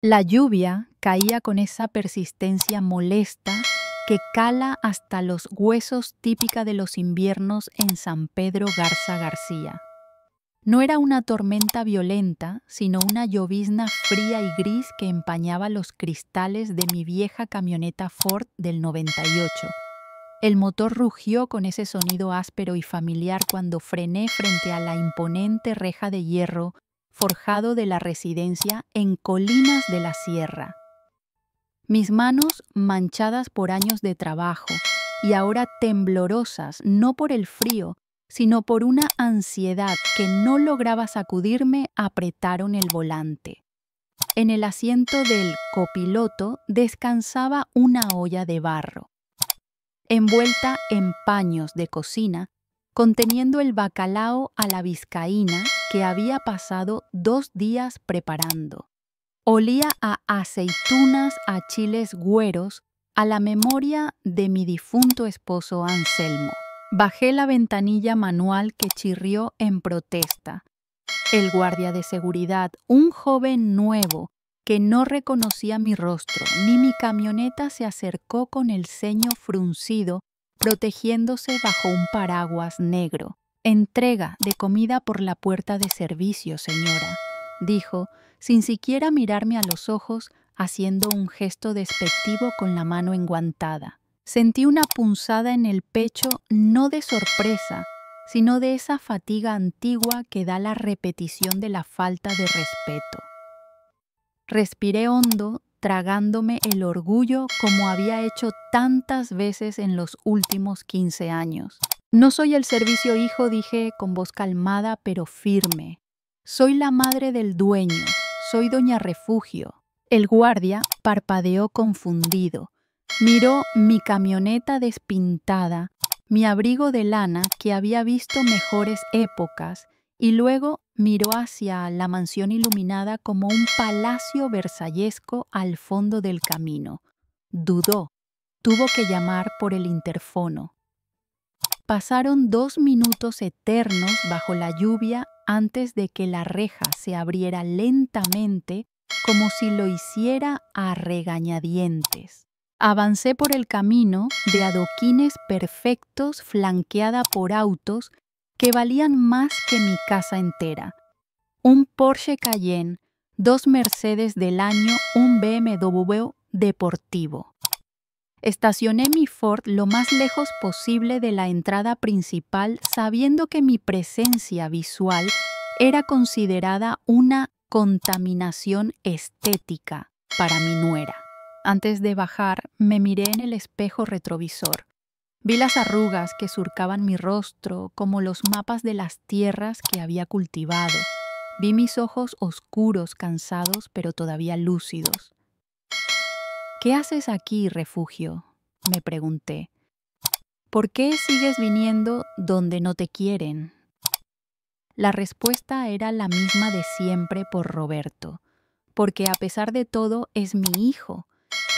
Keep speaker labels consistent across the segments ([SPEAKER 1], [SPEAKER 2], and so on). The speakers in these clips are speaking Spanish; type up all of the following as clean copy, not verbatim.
[SPEAKER 1] La lluvia caía con esa persistencia molesta que cala hasta los huesos, típica de los inviernos en San Pedro Garza García. No era una tormenta violenta, sino una llovizna fría y gris que empañaba los cristales de mi vieja camioneta Ford del 98. El motor rugió con ese sonido áspero y familiar cuando frené frente a la imponente reja de hierro forjado de la residencia en Colinas de la Sierra. Mis manos manchadas por años de trabajo y ahora temblorosas no por el frío, sino por una ansiedad que no lograba sacudirme, apretaron el volante. En el asiento del copiloto descansaba una olla de barro, envuelta en paños de cocina, conteniendo el bacalao a la vizcaína que había pasado 2 días preparando. Olía a aceitunas, a chiles güeros, a la memoria de mi difunto esposo Anselmo. Bajé la ventanilla manual que chirrió en protesta. El guardia de seguridad, un joven nuevo, que no reconocía mi rostro, ni mi camioneta, se acercó con el ceño fruncido, protegiéndose bajo un paraguas negro. «Entrega de comida por la puerta de servicio, señora», dijo, sin siquiera mirarme a los ojos, haciendo un gesto despectivo con la mano enguantada. Sentí una punzada en el pecho, no de sorpresa, sino de esa fatiga antigua que da la repetición de la falta de respeto. Respiré hondo, tragándome el orgullo como había hecho tantas veces en los últimos 15 años. «No soy el servicio, hijo», dije con voz calmada pero firme. «Soy la madre del dueño, soy doña Refugio». El guardia parpadeó confundido. Miró mi camioneta despintada, mi abrigo de lana que había visto mejores épocas, y luego miró hacia la mansión iluminada como un palacio versallesco al fondo del camino. Dudó. Tuvo que llamar por el interfono. Pasaron 2 minutos eternos bajo la lluvia antes de que la reja se abriera lentamente, como si lo hiciera a regañadientes. Avancé por el camino de adoquines perfectos, flanqueada por autos que valían más que mi casa entera. Un Porsche Cayenne, 2 Mercedes del año, un BMW deportivo. Estacioné mi Ford lo más lejos posible de la entrada principal, sabiendo que mi presencia visual era considerada una contaminación estética para mi nuera. Antes de bajar, me miré en el espejo retrovisor. Vi las arrugas que surcaban mi rostro como los mapas de las tierras que había cultivado. Vi mis ojos oscuros, cansados, pero todavía lúcidos. «¿Qué haces aquí, Refugio?», me pregunté. «¿Por qué sigues viniendo donde no te quieren?». La respuesta era la misma de siempre por Roberto, porque a pesar de todo es mi hijo,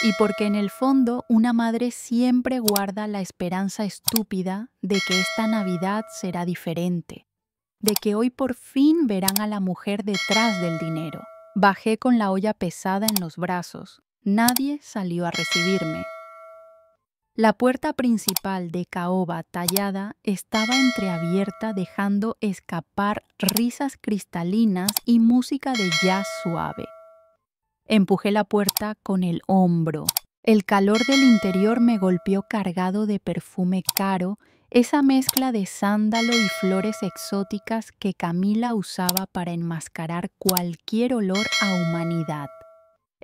[SPEAKER 1] y porque en el fondo una madre siempre guarda la esperanza estúpida de que esta Navidad será diferente, de que hoy por fin verán a la mujer detrás del dinero. Bajé con la olla pesada en los brazos. Nadie salió a recibirme. La puerta principal de caoba tallada estaba entreabierta, dejando escapar risas cristalinas y música de jazz suave. Empujé la puerta con el hombro. El calor del interior me golpeó cargado de perfume caro, esa mezcla de sándalo y flores exóticas que Camila usaba para enmascarar cualquier olor a humanidad.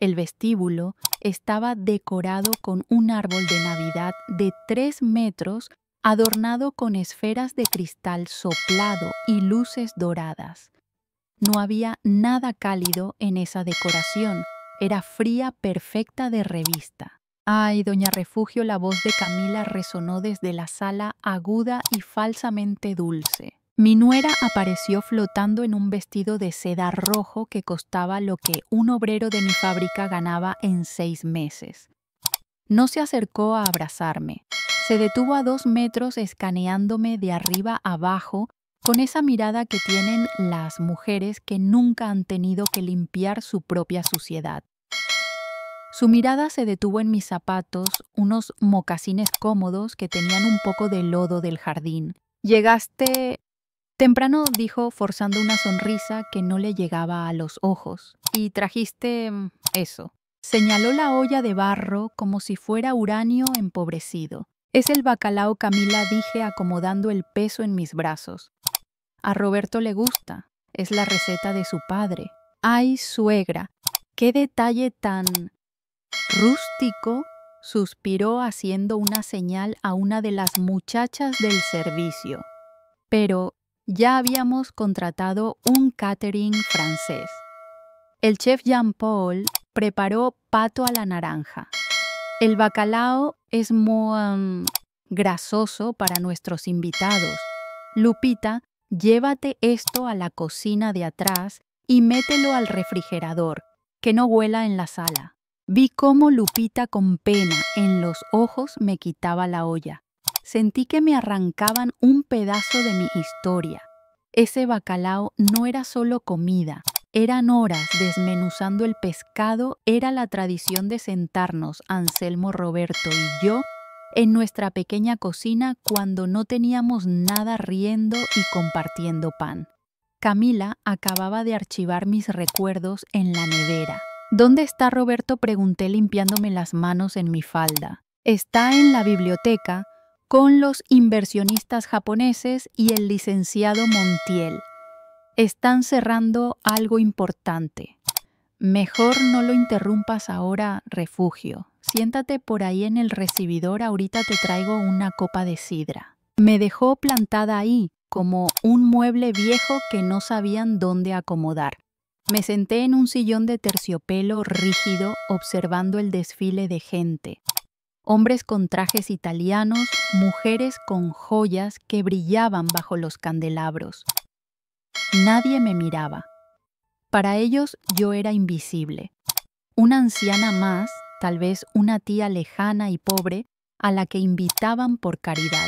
[SPEAKER 1] El vestíbulo estaba decorado con un árbol de Navidad de 3 metros adornado con esferas de cristal soplado y luces doradas. No había nada cálido en esa decoración, era fría, perfecta de revista. «Ay, doña Refugio», la voz de Camila resonó desde la sala, aguda y falsamente dulce. Mi nuera apareció flotando en un vestido de seda rojo que costaba lo que un obrero de mi fábrica ganaba en 6 meses. No se acercó a abrazarme. Se detuvo a 2 metros escaneándome de arriba abajo con esa mirada que tienen las mujeres que nunca han tenido que limpiar su propia suciedad. Su mirada se detuvo en mis zapatos, unos mocasines cómodos que tenían un poco de lodo del jardín. «Llegaste temprano», dijo, forzando una sonrisa que no le llegaba a los ojos. «Y trajiste eso». Señaló la olla de barro como si fuera uranio empobrecido. «Es el bacalao, Camila», dije, acomodando el peso en mis brazos. «A Roberto le gusta. Es la receta de su padre». «Ay, suegra, qué detalle tan rústico», suspiró haciendo una señal a una de las muchachas del servicio. Pero ya habíamos contratado un catering francés. El chef Jean-Paul preparó pato a la naranja. El bacalao es muy grasoso para nuestros invitados. «Lupita, llévate esto a la cocina de atrás y mételo al refrigerador, que no huela en la sala». Vi cómo Lupita, con pena en los ojos, me quitaba la olla. Sentí que me arrancaban un pedazo de mi historia. Ese bacalao no era solo comida, eran horas desmenuzando el pescado, era la tradición de sentarnos, Anselmo, Roberto y yo, en nuestra pequeña cocina cuando no teníamos nada, riendo y compartiendo pan. Camila acababa de archivar mis recuerdos en la nevera. «¿Dónde está Roberto?», pregunté, limpiándome las manos en mi falda. «Está en la biblioteca con los inversionistas japoneses y el licenciado Montiel. Están cerrando algo importante». «Mejor no lo interrumpas ahora, Refugio. Siéntate por ahí en el recibidor, ahorita te traigo una copa de sidra». Me dejó plantada ahí, como un mueble viejo que no sabían dónde acomodar. Me senté en un sillón de terciopelo rígido, observando el desfile de gente. Hombres con trajes italianos, mujeres con joyas que brillaban bajo los candelabros. Nadie me miraba. Para ellos yo era invisible. Una anciana más, tal vez una tía lejana y pobre, a la que invitaban por caridad.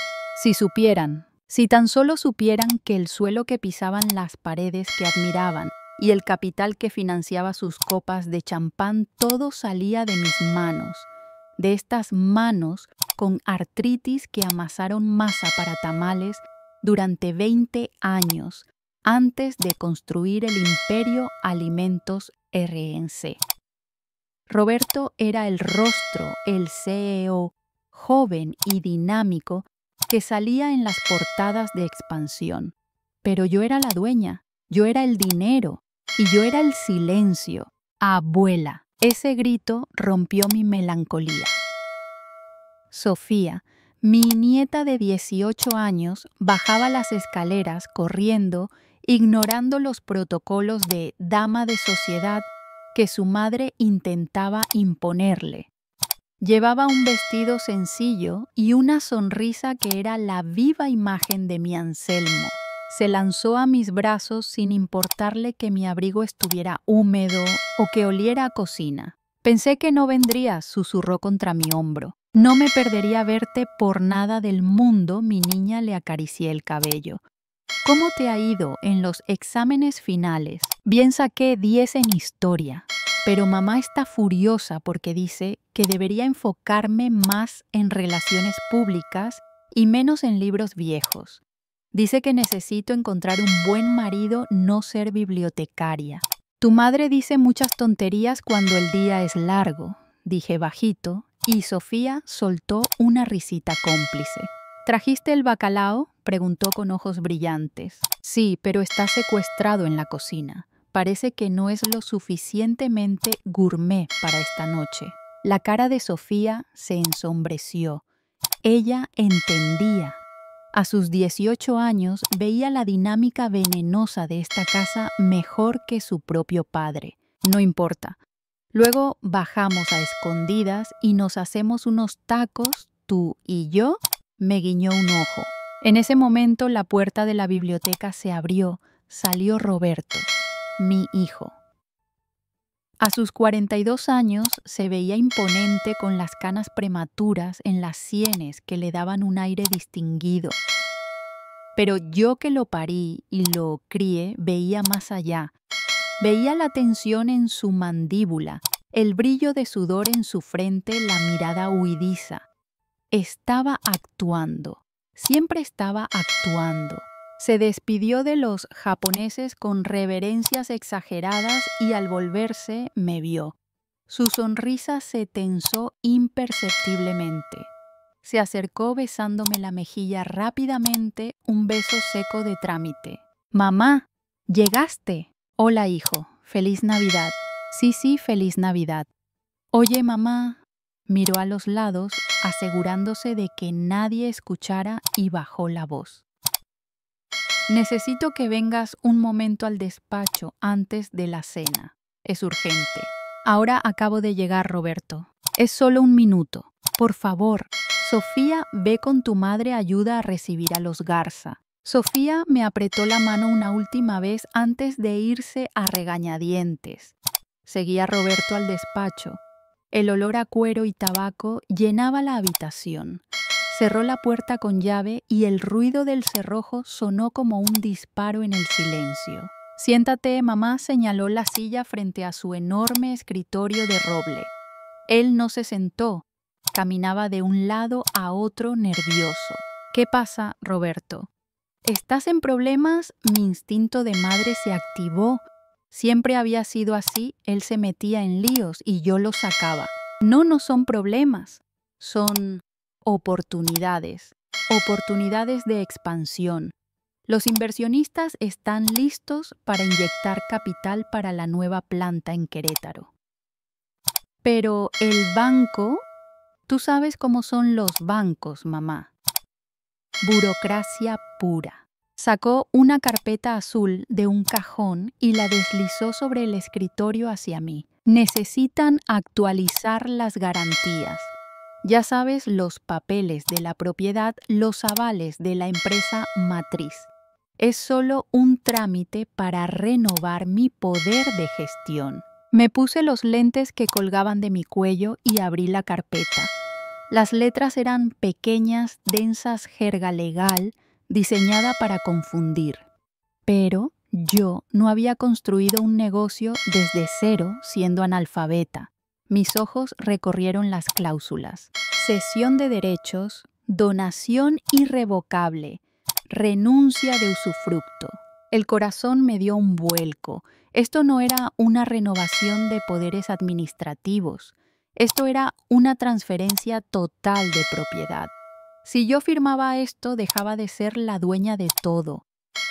[SPEAKER 1] Si tan solo supieran que el suelo que pisaban, las paredes que admiraban y el capital que financiaba sus copas de champán, todo salía de mis manos, de estas manos con artritis que amasaron masa para tamales durante 20 años antes de construir el imperio Alimentos RNC. Roberto era el rostro, el CEO, joven y dinámico, que salía en las portadas de Expansión. Pero yo era la dueña, yo era el dinero y yo era el silencio. «Abuela». Ese grito rompió mi melancolía. Sofía, mi nieta de 18 años, bajaba las escaleras corriendo, ignorando los protocolos de dama de sociedad que su madre intentaba imponerle. Llevaba un vestido sencillo y una sonrisa que era la viva imagen de mi Anselmo. Se lanzó a mis brazos sin importarle que mi abrigo estuviera húmedo o que oliera a cocina. «Pensé que no vendrías», susurró contra mi hombro. «No me perdería verte por nada del mundo», mi niña, le acaricié el cabello. «¿Cómo te ha ido en los exámenes finales?» «Bien, saqué 10 en historia, pero mamá está furiosa porque dice que debería enfocarme más en relaciones públicas y menos en libros viejos. Dice que necesito encontrar un buen marido, no ser bibliotecaria». «Tu madre dice muchas tonterías cuando el día es largo», dije bajito, y Sofía soltó una risita cómplice. «¿Trajiste el bacalao?», preguntó con ojos brillantes. «Sí, pero está secuestrado en la cocina. Parece que no es lo suficientemente gourmet para esta noche». La cara de Sofía se ensombreció. Ella entendía. A sus 18 años veía la dinámica venenosa de esta casa mejor que su propio padre. «No importa. Luego bajamos a escondidas y nos hacemos unos tacos, tú y yo», me guiñó un ojo. En ese momento la puerta de la biblioteca se abrió. Salió Roberto, mi hijo. A sus 42 años se veía imponente, con las canas prematuras en las sienes que le daban un aire distinguido. Pero yo, que lo parí y lo crié, veía más allá. Veía la tensión en su mandíbula, el brillo de sudor en su frente, la mirada huidiza. Estaba actuando, siempre estaba actuando. Se despidió de los japoneses con reverencias exageradas y al volverse me vio. Su sonrisa se tensó imperceptiblemente. Se acercó besándome la mejilla rápidamente, un beso seco de trámite. «Mamá, llegaste». «Hola, hijo. Feliz Navidad». «Sí, feliz Navidad». «Oye, mamá». Miró a los lados, asegurándose de que nadie escuchara y bajó la voz. «Necesito que vengas un momento al despacho antes de la cena. Es urgente». «Ahora acabo de llegar, Roberto. Es solo un minuto. Por favor». «Sofía, ve con tu madre, ayuda a recibir a los Garza». Sofía me apretó la mano una última vez antes de irse a regañadientes. Seguía Roberto al despacho. El olor a cuero y tabaco llenaba la habitación. Cerró la puerta con llave y el ruido del cerrojo sonó como un disparo en el silencio. «Siéntate, mamá», señaló la silla frente a su enorme escritorio de roble. Él no se sentó. Caminaba de un lado a otro nervioso. «¿Qué pasa, Roberto?» «¿Estás en problemas?» Mi instinto de madre se activó. Siempre había sido así, él se metía en líos y yo los sacaba. No son problemas, son oportunidades, oportunidades de expansión. Los inversionistas están listos para inyectar capital para la nueva planta en Querétaro. Pero el banco, tú sabes cómo son los bancos, mamá. Burocracia pura. Sacó una carpeta azul de un cajón y la deslizó sobre el escritorio hacia mí. Necesitan actualizar las garantías. Ya sabes, los papeles de la propiedad, los avales de la empresa matriz. Es solo un trámite para renovar mi poder de gestión. Me puse los lentes que colgaban de mi cuello y abrí la carpeta. Las letras eran pequeñas, densas jerga legal, diseñada para confundir. Pero yo no había construido un negocio desde cero siendo analfabeta. Mis ojos recorrieron las cláusulas. Cesión de derechos, donación irrevocable, renuncia de usufructo. El corazón me dio un vuelco. Esto no era una renovación de poderes administrativos. Esto era una transferencia total de propiedad. Si yo firmaba esto, dejaba de ser la dueña de todo.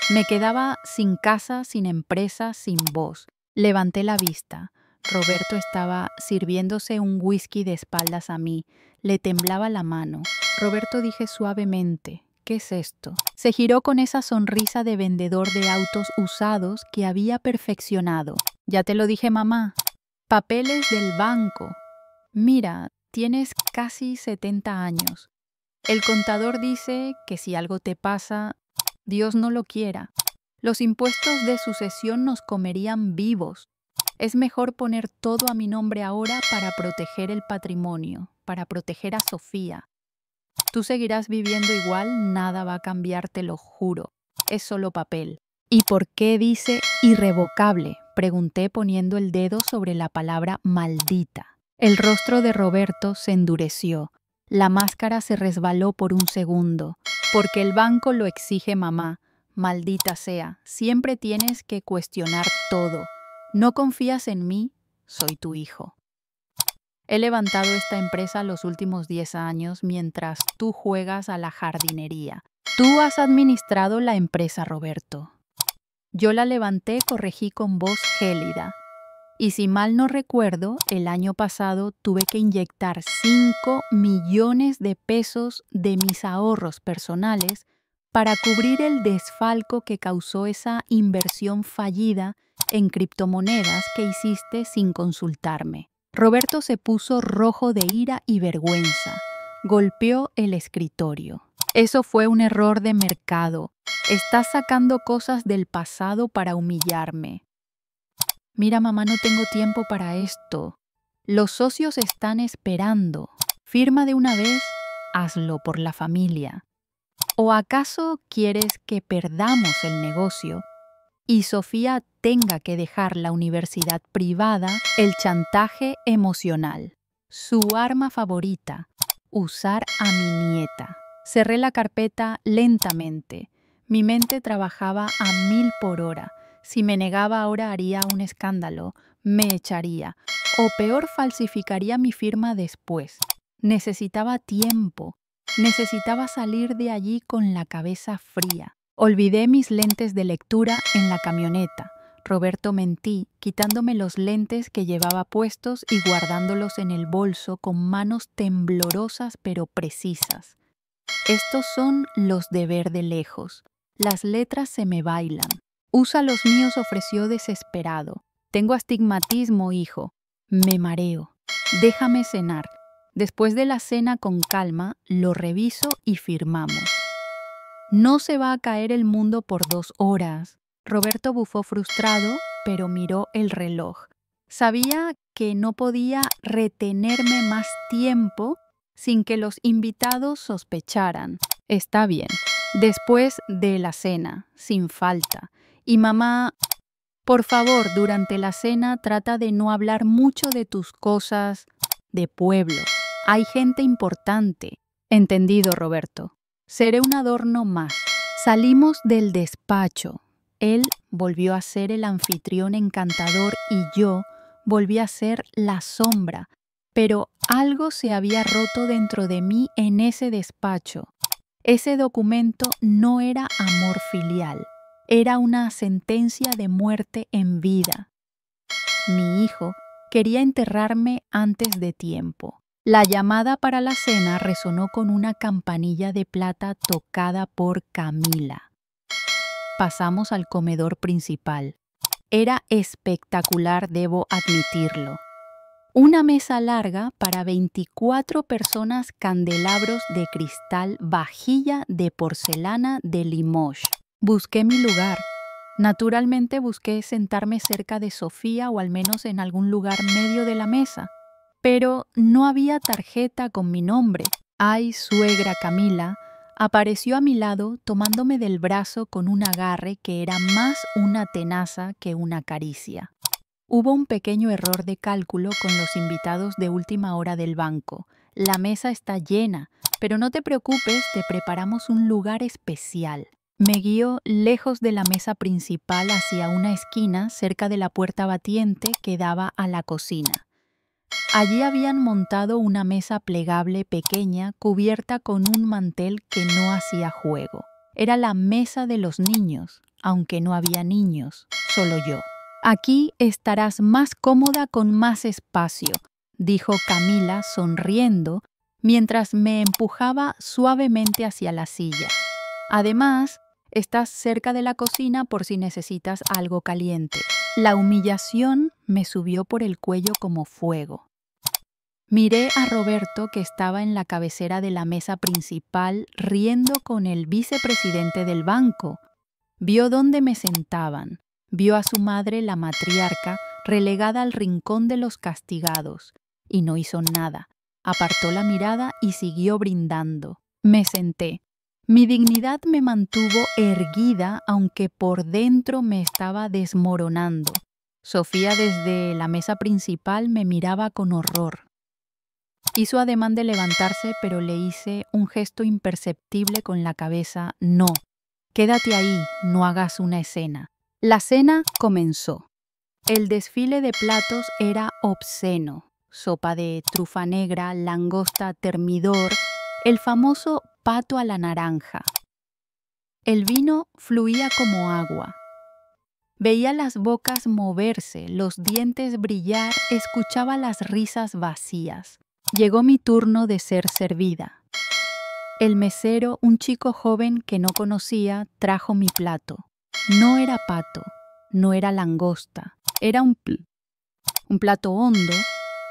[SPEAKER 1] Me quedaba sin casa, sin empresa, sin voz. Levanté la vista. Roberto estaba sirviéndose un whisky de espaldas a mí. Le temblaba la mano. «Roberto», dije suavemente, «¿qué es esto?». Se giró con esa sonrisa de vendedor de autos usados que había perfeccionado. «Ya te lo dije, mamá. Papeles del banco. Mira, tienes casi 70 años. El contador dice que si algo te pasa, Dios no lo quiera, los impuestos de sucesión nos comerían vivos. Es mejor poner todo a mi nombre ahora para proteger el patrimonio, para proteger a Sofía. Tú seguirás viviendo igual, nada va a cambiar, te lo juro. Es solo papel». «¿Y por qué dice irrevocable?», pregunté poniendo el dedo sobre la palabra maldita. El rostro de Roberto se endureció. La máscara se resbaló por un segundo. «Porque el banco lo exige, mamá. Maldita sea, siempre tienes que cuestionar todo. ¿No confías en mí? Soy tu hijo. He levantado esta empresa los últimos 10 años mientras tú juegas a la jardinería. Tú has administrado la empresa, Roberto». Yo la levanté, corregí con voz gélida. «Y si mal no recuerdo, el año pasado tuve que inyectar 5 millones de pesos de mis ahorros personales para cubrir el desfalco que causó esa inversión fallida en criptomonedas que hiciste sin consultarme». Roberto se puso rojo de ira y vergüenza. Golpeó el escritorio. «Eso fue un error de mercado. Estás sacando cosas del pasado para humillarme». «Mira, mamá, no tengo tiempo para esto. Los socios están esperando. Firma de una vez, hazlo por la familia. ¿O acaso quieres que perdamos el negocio y Sofía tenga que dejar la universidad privada, el chantaje emocional. Su arma favorita, usar a mi nieta. Cerré la carpeta lentamente. Mi mente trabajaba a 1000 por hora. Si me negaba ahora haría un escándalo, me echaría, o peor falsificaría mi firma después. Necesitaba tiempo, necesitaba salir de allí con la cabeza fría. Olvidé mis lentes de lectura en la camioneta. Roberto mentí, quitándome los lentes que llevaba puestos y guardándolos en el bolso con manos temblorosas pero precisas. Estos son los de ver de lejos. Las letras se me bailan. Usa los míos, ofreció desesperado. Tengo astigmatismo, hijo. Me mareo. Déjame cenar. Después de la cena con calma, lo reviso y firmamos. No se va a caer el mundo por 2 horas. Roberto bufó frustrado, pero miró el reloj. Sabía que no podía retenerme más tiempo sin que los invitados sospecharan. Está bien. Después de la cena, sin falta. Y mamá, por favor, durante la cena trata de no hablar mucho de tus cosas de pueblo. Hay gente importante. Entendido, Roberto. Seré un adorno más. Salimos del despacho. Él volvió a ser el anfitrión encantador y yo volví a ser la sombra. Pero algo se había roto dentro de mí en ese despacho. Ese documento no era amor filial. Era una sentencia de muerte en vida. Mi hijo quería enterrarme antes de tiempo. La llamada para la cena resonó con una campanilla de plata tocada por Camila. Pasamos al comedor principal. Era espectacular, debo admitirlo. Una mesa larga para 24 personas, candelabros de cristal, vajilla de porcelana de Limoges. Busqué mi lugar. Naturalmente busqué sentarme cerca de Sofía o al menos en algún lugar medio de la mesa. Pero no había tarjeta con mi nombre. Ay, suegra Camila, apareció a mi lado tomándome del brazo con un agarre que era más una tenaza que una caricia. Hubo un pequeño error de cálculo con los invitados de última hora del banco. La mesa está llena, pero no te preocupes, te preparamos un lugar especial. Me guió lejos de la mesa principal hacia una esquina cerca de la puerta batiente que daba a la cocina. Allí habían montado una mesa plegable pequeña cubierta con un mantel que no hacía juego. Era la mesa de los niños, aunque no había niños, solo yo. Aquí estarás más cómoda con más espacio, dijo Camila sonriendo mientras me empujaba suavemente hacia la silla. Además, estás cerca de la cocina por si necesitas algo caliente. La humillación me subió por el cuello como fuego. Miré a Roberto, que estaba en la cabecera de la mesa principal riendo con el vicepresidente del banco. Vio dónde me sentaban. Vio a su madre, la matriarca, relegada al rincón de los castigados, y no hizo nada. Apartó la mirada y siguió brindando. Me senté. Mi dignidad me mantuvo erguida, aunque por dentro me estaba desmoronando. Sofía desde la mesa principal me miraba con horror. Hizo ademán de levantarse, pero le hice un gesto imperceptible con la cabeza. No, quédate ahí, no hagas una escena. La cena comenzó. El desfile de platos era obsceno. Sopa de trufa negra, langosta, termidor, el famoso pato a la naranja. El vino fluía como agua. Veía las bocas moverse, los dientes brillar, escuchaba las risas vacías. Llegó mi turno de ser servida. El mesero, un chico joven que no conocía, trajo mi plato. No era pato, no era langosta, era un plato hondo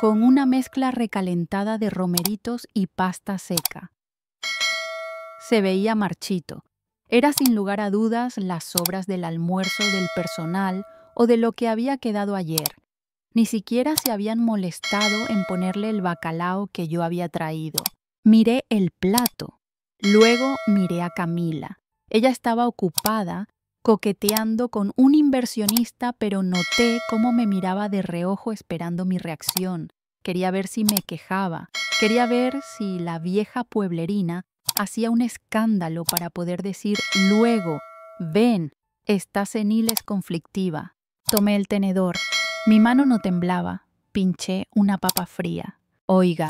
[SPEAKER 1] con una mezcla recalentada de romeritos y pasta seca. Se veía marchito. Era sin lugar a dudas las sobras del almuerzo del personal o de lo que había quedado ayer. Ni siquiera se habían molestado en ponerle el bacalao que yo había traído. Miré el plato. Luego miré a Camila. Ella estaba ocupada coqueteando con un inversionista, pero noté cómo me miraba de reojo esperando mi reacción. Quería ver si me quejaba, quería ver si la vieja pueblerina hacía un escándalo para poder decir luego: ven, esta senil es conflictiva. Tomé el tenedor. Mi mano no temblaba. Pinché una papa fría. Oiga,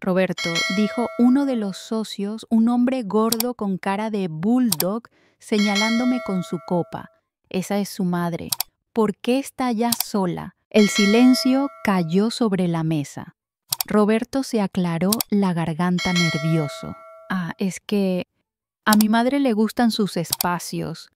[SPEAKER 1] Roberto, dijo uno de los socios, un hombre gordo con cara de bulldog, señalándome con su copa. Esa es su madre. ¿Por qué está allá sola? El silencio cayó sobre la mesa. Roberto se aclaró la garganta nervioso. Es que a mi madre le gustan sus espacios.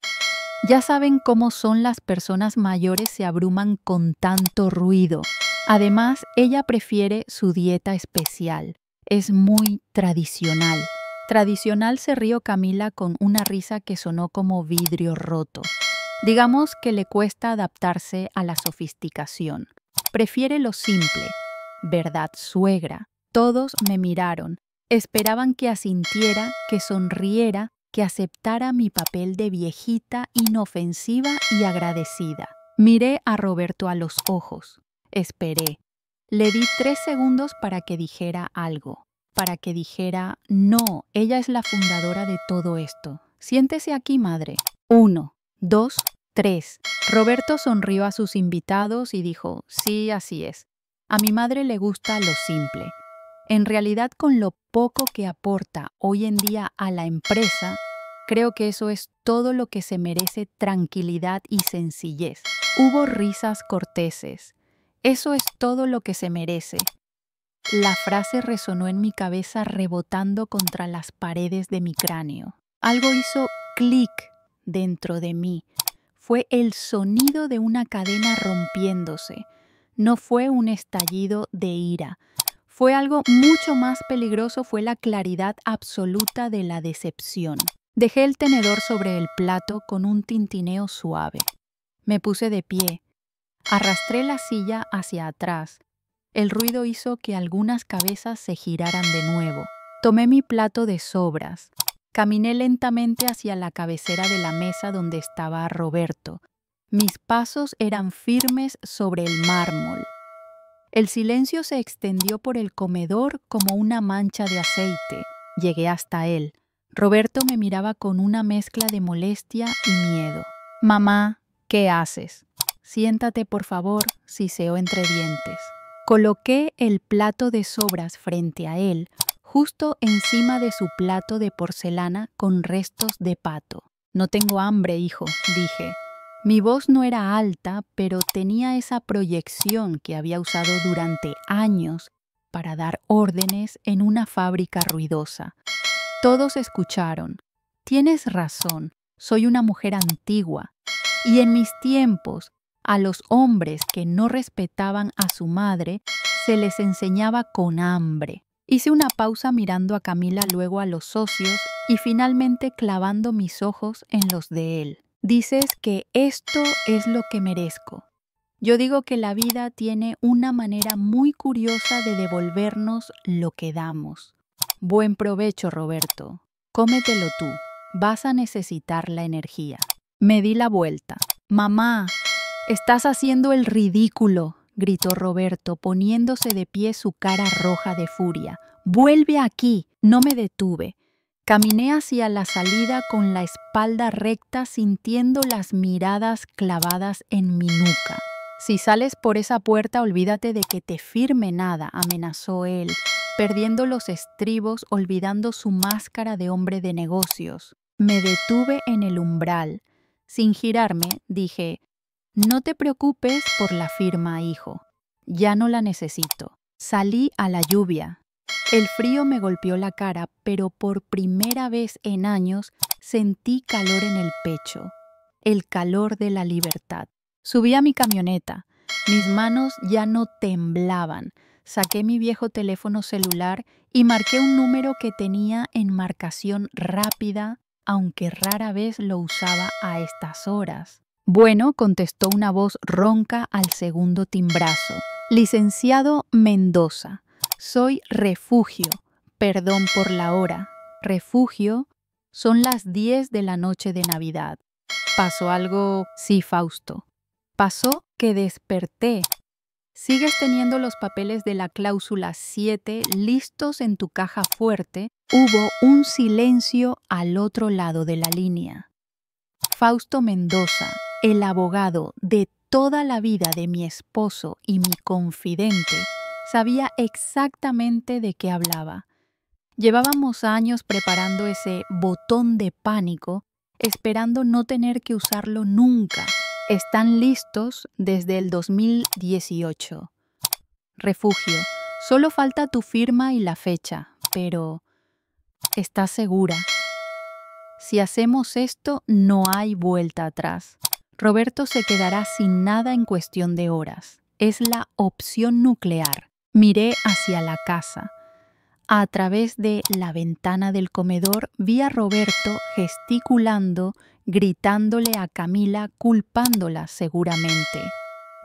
[SPEAKER 1] Ya saben cómo son las personas mayores, se abruman con tanto ruido. Además, ella prefiere su dieta especial. Es muy tradicional. Tradicional, se rió Camila con una risa que sonó como vidrio roto. Digamos que le cuesta adaptarse a la sofisticación. Prefiere lo simple. ¿Verdad, suegra? Todos me miraron. Esperaban que asintiera, que sonriera, que aceptara mi papel de viejita inofensiva y agradecida. Miré a Roberto a los ojos. Esperé. Le di 3 segundos para que dijera algo. Para que dijera: no, ella es la fundadora de todo esto. Siéntese aquí, madre. 1, 2, 3. Roberto sonrió a sus invitados y dijo: sí, así es. A mi madre le gusta lo simple. En realidad, con lo poco que aporta hoy en día a la empresa, creo que eso es todo lo que se merece: tranquilidad y sencillez. Hubo risas corteses. Eso es todo lo que se merece. La frase resonó en mi cabeza, rebotando contra las paredes de mi cráneo. Algo hizo clic dentro de mí. Fue el sonido de una cadena rompiéndose. No fue un estallido de ira. Fue algo mucho más peligroso, fue la claridad absoluta de la decepción. Dejé el tenedor sobre el plato con un tintineo suave. Me puse de pie. Arrastré la silla hacia atrás. El ruido hizo que algunas cabezas se giraran de nuevo. Tomé mi plato de sobras. Caminé lentamente hacia la cabecera de la mesa donde estaba Roberto. Mis pasos eran firmes sobre el mármol. El silencio se extendió por el comedor como una mancha de aceite. Llegué hasta él. Roberto me miraba con una mezcla de molestia y miedo. «Mamá, ¿qué haces?» «Siéntate, por favor», siseó entre dientes. Coloqué el plato de sobras frente a él, justo encima de su plato de porcelana con restos de pato. «No tengo hambre, hijo», dije. Mi voz no era alta, pero tenía esa proyección que había usado durante años para dar órdenes en una fábrica ruidosa. Todos escucharon. «Tienes razón, soy una mujer antigua. Y en mis tiempos, a los hombres que no respetaban a su madre se les enseñaba con hambre». Hice una pausa mirando a Camila, luego a los socios y finalmente clavando mis ojos en los de él. «Dices que esto es lo que merezco. Yo digo que la vida tiene una manera muy curiosa de devolvernos lo que damos. Buen provecho, Roberto. Cómetelo tú. Vas a necesitar la energía». Me di la vuelta. «Mamá, estás haciendo el ridículo», gritó Roberto, poniéndose de pie, su cara roja de furia. «Vuelve aquí». No me detuve. Caminé hacia la salida con la espalda recta, sintiendo las miradas clavadas en mi nuca. «Si sales por esa puerta, olvídate de que te firme nada», amenazó él, perdiendo los estribos, olvidando su máscara de hombre de negocios. Me detuve en el umbral. Sin girarme, dije: «No te preocupes por la firma, hijo. Ya no la necesito». Salí a la lluvia. El frío me golpeó la cara, pero por primera vez en años sentí calor en el pecho. El calor de la libertad. Subí a mi camioneta. Mis manos ya no temblaban. Saqué mi viejo teléfono celular y marqué un número que tenía en marcación rápida, aunque rara vez lo usaba a estas horas. «Bueno», contestó una voz ronca al segundo timbrazo. «Licenciado Mendoza, soy Refugio. Perdón por la hora. Refugio, son las 10 de la noche de Navidad». ¿Pasó algo? Sí, Fausto. Pasó que desperté. ¿Sigues teniendo los papeles de la cláusula 7 listos en tu caja fuerte? Hubo un silencio al otro lado de la línea. Fausto Mendoza, el abogado de toda la vida de mi esposo y mi confidente, sabía exactamente de qué hablaba. Llevábamos años preparando ese botón de pánico, esperando no tener que usarlo nunca. Están listos desde el 2018. Refugio, solo falta tu firma y la fecha, pero ¿estás segura? Si hacemos esto, no hay vuelta atrás. Roberto se quedará sin nada en cuestión de horas. Es la opción nuclear. Miré hacia la casa. A través de la ventana del comedor vi a Roberto gesticulando, gritándole a Camila, culpándola seguramente.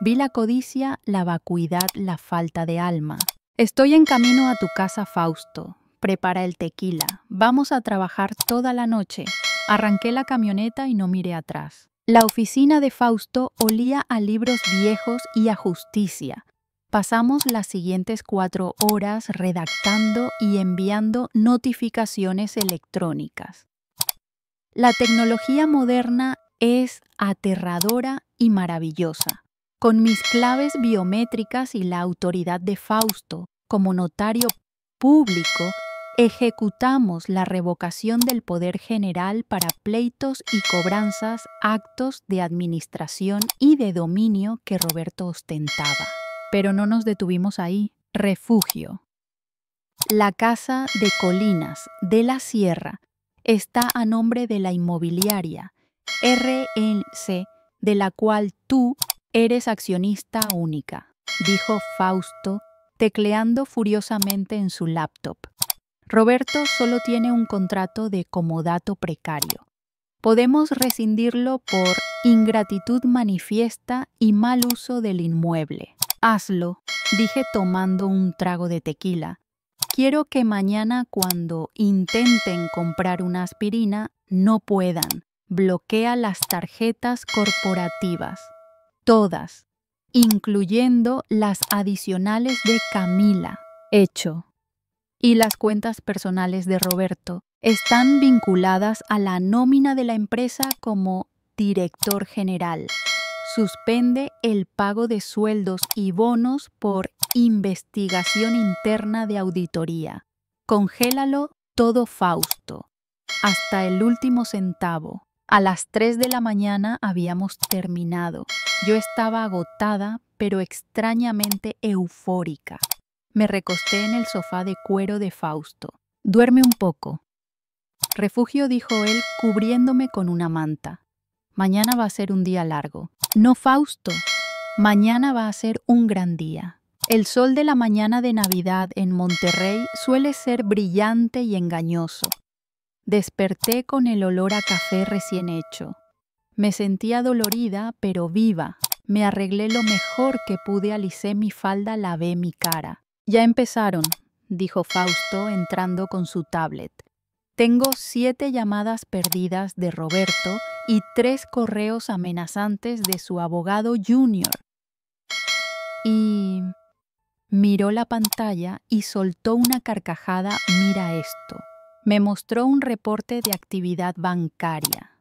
[SPEAKER 1] Vi la codicia, la vacuidad, la falta de alma. Estoy en camino a tu casa, Fausto. Prepara el tequila. Vamos a trabajar toda la noche. Arranqué la camioneta y no miré atrás. La oficina de Fausto olía a libros viejos y a justicia. Pasamos las siguientes 4 horas redactando y enviando notificaciones electrónicas. La tecnología moderna es aterradora y maravillosa. Con mis claves biométricas y la autoridad de Fausto como notario público, ejecutamos la revocación del poder general para pleitos y cobranzas, actos de administración y de dominio que Roberto ostentaba. Pero no nos detuvimos ahí. Refugio. La casa de Colinas de la Sierra está a nombre de la inmobiliaria RNC, de la cual tú eres accionista única, dijo Fausto, tecleando furiosamente en su laptop. Roberto solo tiene un contrato de comodato precario. Podemos rescindirlo por ingratitud manifiesta y mal uso del inmueble. Hazlo, dije tomando un trago de tequila. Quiero que mañana cuando intenten comprar una aspirina no puedan. Bloquea las tarjetas corporativas. Todas, incluyendo las adicionales de Camila. Hecho. Y las cuentas personales de Roberto están vinculadas a la nómina de la empresa como director general. Suspende el pago de sueldos y bonos por investigación interna de auditoría. Congélalo todo, Fausto, hasta el último centavo. A las 3 de la mañana habíamos terminado. Yo estaba agotada, pero extrañamente eufórica. Me recosté en el sofá de cuero de Fausto. Duerme un poco. Refugio, dijo él, cubriéndome con una manta. Mañana va a ser un día largo. No, Fausto. Mañana va a ser un gran día. El sol de la mañana de Navidad en Monterrey suele ser brillante y engañoso. Desperté con el olor a café recién hecho. Me sentía dolorida, pero viva. Me arreglé lo mejor que pude, alicé mi falda, lavé mi cara. Ya empezaron, dijo Fausto entrando con su tablet. Tengo 7 llamadas perdidas de Roberto y 3 correos amenazantes de su abogado junior. Y miró la pantalla y soltó una carcajada. Mira esto. Me mostró un reporte de actividad bancaria.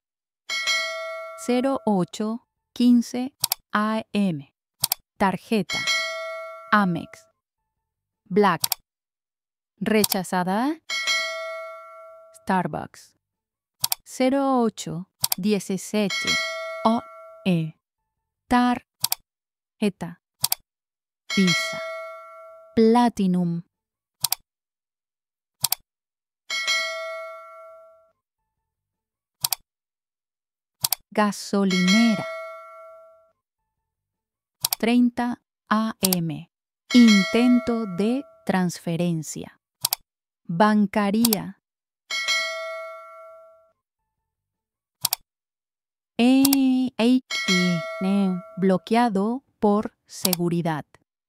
[SPEAKER 1] 08:15 AM. Tarjeta. Amex. Black. Rechazada. Starbucks. 08:17 OE. Tarjeta. Visa. Platinum. Gasolinera. 30 AM. Intento de transferencia. Bancaría. Bloqueado por seguridad.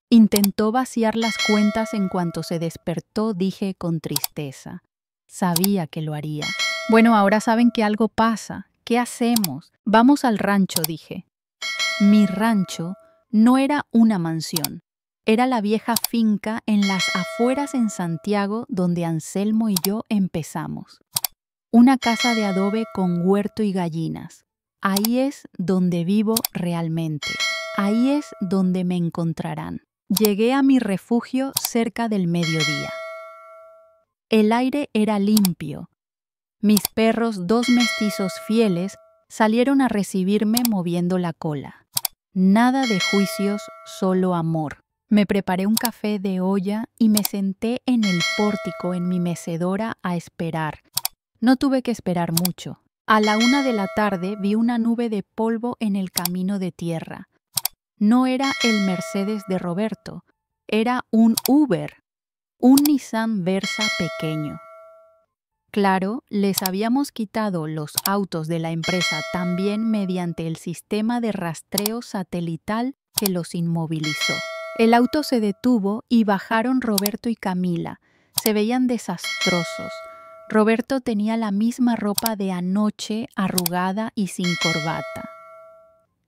[SPEAKER 1] Intentó vaciar las cuentas en cuanto se despertó, dije con tristeza. Sabía que lo haría. Bueno, ahora saben que algo pasa, ¿qué hacemos? Vamos al rancho, dije. Mi rancho no era una mansión. Era la vieja finca en las afueras en Santiago donde Anselmo y yo empezamos. Una casa de adobe con huerto y gallinas. Ahí es donde vivo realmente. Ahí es donde me encontrarán. Llegué a mi refugio cerca del mediodía. El aire era limpio. Mis perros, 2 mestizos fieles, salieron a recibirme moviendo la cola. Nada de juicios, solo amor. Me preparé un café de olla y me senté en el pórtico en mi mecedora a esperar. No tuve que esperar mucho. A la 1 de la tarde vi una nube de polvo en el camino de tierra. No era el Mercedes de Roberto, era un Uber, un Nissan Versa pequeño. Claro, les habíamos quitado los autos de la empresa también mediante el sistema de rastreo satelital que los inmovilizó. El auto se detuvo y bajaron Roberto y Camila. Se veían desastrosos. Roberto tenía la misma ropa de anoche, arrugada y sin corbata.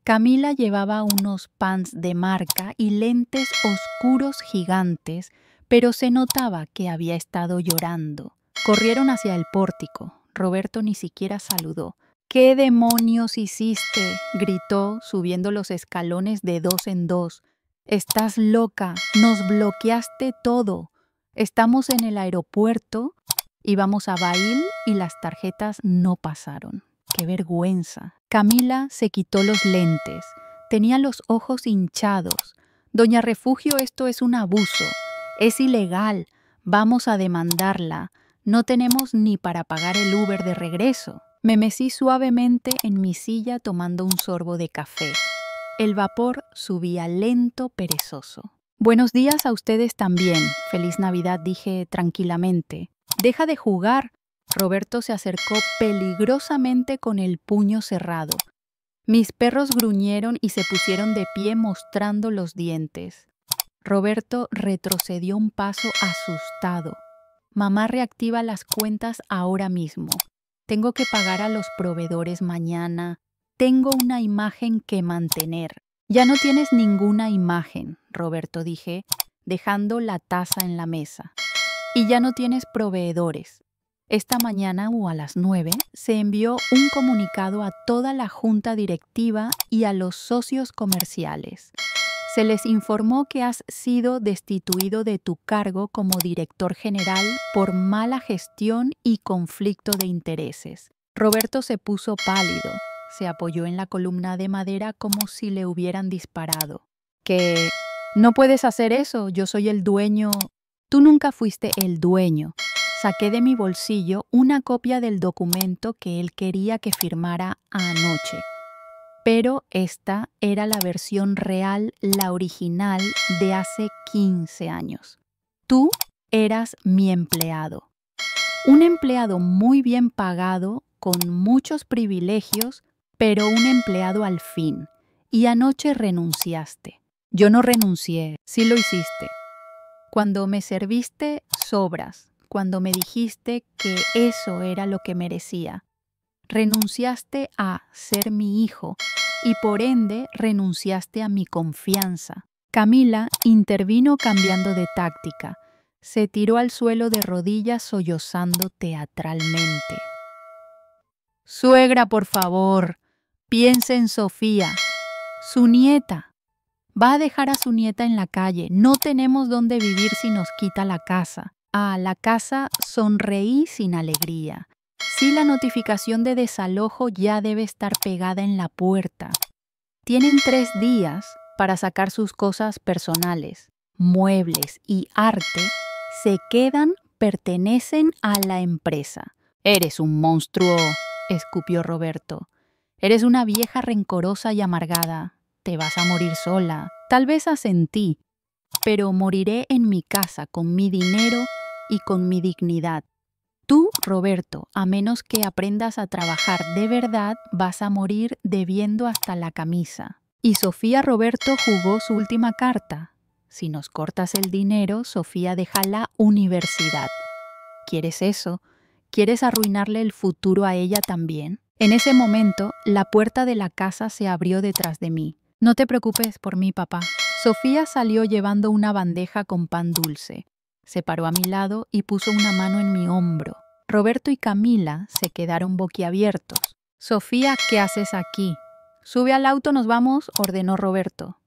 [SPEAKER 1] Camila llevaba unos pants de marca y lentes oscuros gigantes, pero se notaba que había estado llorando. Corrieron hacia el pórtico. Roberto ni siquiera saludó. ¿Qué demonios hiciste?, gritó, subiendo los escalones de 2 en 2. Estás loca, nos bloqueaste todo. Estamos en el aeropuerto, íbamos a Bail y las tarjetas no pasaron. ¡Qué vergüenza! Camila se quitó los lentes. Tenía los ojos hinchados. Doña Refugio, esto es un abuso. Es ilegal. Vamos a demandarla. No tenemos ni para pagar el Uber de regreso. Me mecí suavemente en mi silla tomando un sorbo de café. El vapor subía lento, perezoso. Buenos días a ustedes también. Feliz Navidad, dije tranquilamente. Deja de jugar. Roberto se acercó peligrosamente con el puño cerrado. Mis perros gruñeron y se pusieron de pie mostrando los dientes. Roberto retrocedió un paso asustado. Mamá reactiva las cuentas ahora mismo. Tengo que pagar a los proveedores mañana. Tengo una imagen que mantener. Ya no tienes ninguna imagen, Roberto, dije, dejando la taza en la mesa. Y ya no tienes proveedores. Esta mañana o a las 9 se envió un comunicado a toda la junta directiva y a los socios comerciales. Se les informó que has sido destituido de tu cargo como director general por mala gestión y conflicto de intereses. Roberto se puso pálido, se apoyó en la columna de madera como si le hubieran disparado. ¿Que no puedes hacer eso? Yo soy el dueño. Tú nunca fuiste el dueño. Saqué de mi bolsillo una copia del documento que él quería que firmara anoche. Pero esta era la versión real, la original de hace 15 años. Tú eras mi empleado. Un empleado muy bien pagado, con muchos privilegios, pero un empleado al fin. Y anoche renunciaste. Yo no renuncié, sí lo hiciste. Cuando me serviste sobras, cuando me dijiste que eso era lo que merecía. Renunciaste a ser mi hijo y por ende renunciaste a mi confianza. Camila intervino cambiando de táctica. Se tiró al suelo de rodillas sollozando teatralmente. Suegra, por favor, piense en Sofía, su nieta. Va a dejar a su nieta en la calle. No tenemos dónde vivir si nos quita la casa. A la casa sonreí sin alegría. Sí, la notificación de desalojo ya debe estar pegada en la puerta. Tienen 3 días para sacar sus cosas personales. Muebles y arte se quedan, pertenecen a la empresa. Eres un monstruo, escupió Roberto. Eres una vieja rencorosa y amargada. Te vas a morir sola. Tal vez asentí, pero moriré en mi casa con mi dinero y con mi dignidad. Tú, Roberto, a menos que aprendas a trabajar de verdad, vas a morir debiendo hasta la camisa. Y Sofía Roberto jugó su última carta. Si nos cortas el dinero, Sofía deja la universidad. ¿Quieres eso? ¿Quieres arruinarle el futuro a ella también? En ese momento, la puerta de la casa se abrió detrás de mí. No te preocupes por mí, papá. Sofía salió llevando una bandeja con pan dulce. Se paró a mi lado y puso una mano en mi hombro. Roberto y Camila se quedaron boquiabiertos. Sofía, ¿qué haces aquí? Sube al auto, nos vamos, ordenó Roberto.